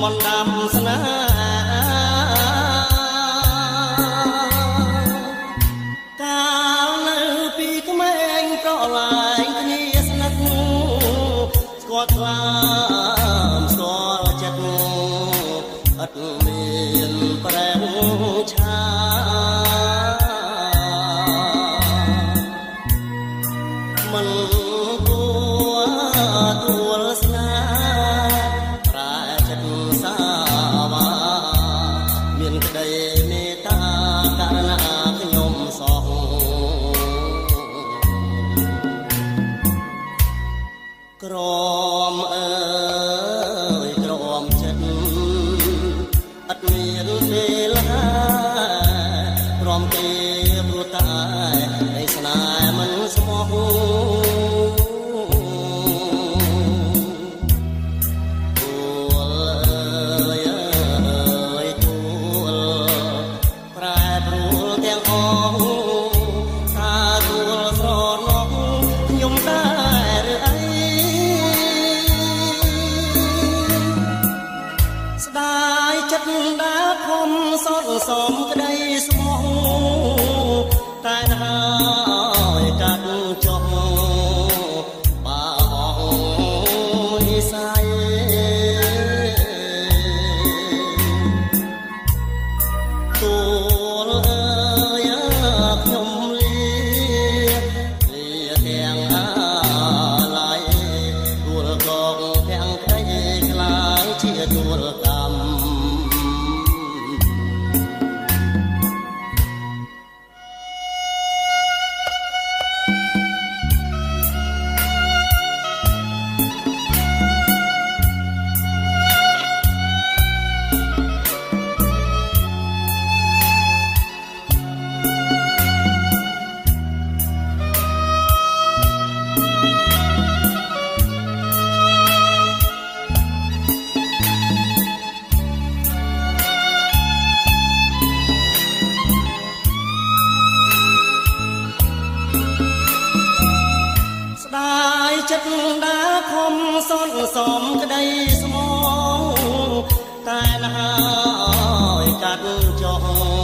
មន្តដាំស្នេហ៍កាលនៅពីក្មេងប្រឡាយគ្នាស្និទ្ធស្គាល់ខ្លាស្គាល់ចិត្តអត់មានប្រែឆាមិនគួរទួលស្នេហ៍ប្រែចិត្តសាវាមានក្តីមេត្តាករណាខ្ញុំសោះក្រមអើយក្រមចិត្តអត់មានពេលណាព្រមទេព្រោះតែនៃស្នេហ៍មិនស្មោះសំក្តីស្មោះតែហើយកាត់ចុះបាអងនិស័យទួលអើយខ្ញុំលាទាំងអាឡ័យទួលកងទាំងក្តីខ្លាយជាទួលកម្មចិត្តដាខំសន្សំក្តីស្មោះតែណាហើយកាត់ចុះ